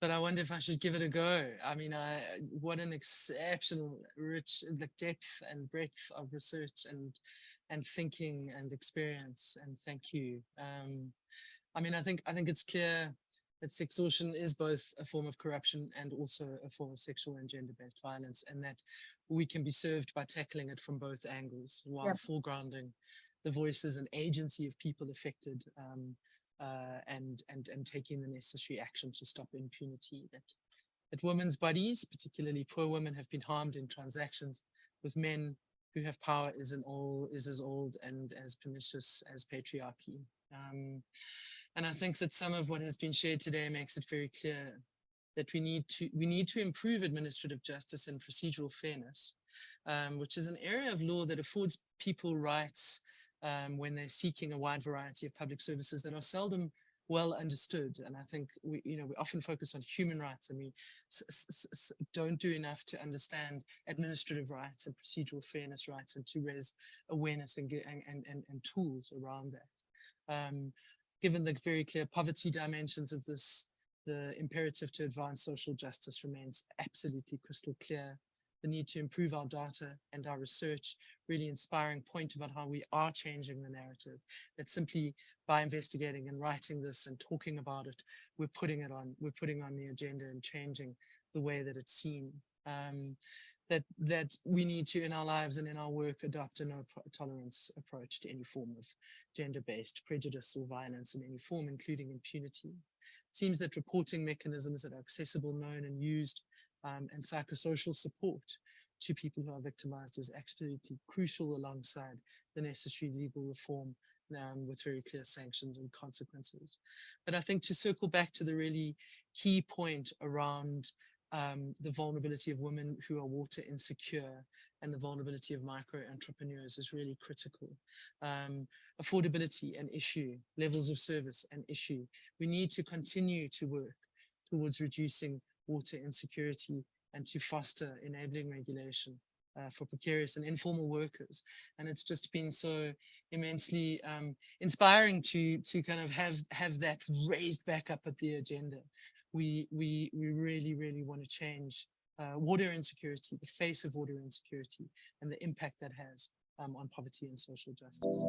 but I wonder if I should give it a go. I mean, what an exceptional, rich, the depth and breadth of research and thinking and experience. And thank you. I mean, I think it's clear that sextortion is both a form of corruption and also a form of sexual and gender-based violence, and that we can be served by tackling it from both angles while Yep. foregrounding the voices and agency of people affected, and taking the necessary action to stop impunity. That women's bodies, particularly poor women, have been harmed in transactions with men who have power is as old and as pernicious as patriarchy. And I think that some of what has been shared today makes it very clear that we need to improve administrative justice and procedural fairness, which is an area of law that affords people rights when they're seeking a wide variety of public services that are seldom well understood. And I think we often focus on human rights, and we don't do enough to understand administrative rights and procedural fairness rights, and to raise awareness and tools around that. Given the very clear poverty dimensions of this, the imperative to advance social justice remains absolutely crystal clear. The need to improve our data and our research, really inspiring point about how we are changing the narrative, that simply by investigating and writing this and talking about it, we're putting on the agenda and changing the way that it's seen. That we need to, in our lives and in our work, adopt a no tolerance approach to any form of gender-based prejudice or violence in any form, including impunity. It seems that reporting mechanisms that are accessible, known, and used, and psychosocial support to people who are victimized is absolutely crucial, alongside the necessary legal reform with very clear sanctions and consequences. But I think to circle back to the really key point around the vulnerability of women who are water insecure and the vulnerability of micro entrepreneurs is really critical. Affordability, an issue. Levels of service, an issue. We need to continue to work towards reducing water insecurity and to foster enabling regulation for precarious and informal workers. And it's just been so immensely inspiring to kind of have that raised back up at the agenda. We really, really want to change water insecurity, the face of water insecurity, and the impact that has on poverty and social justice.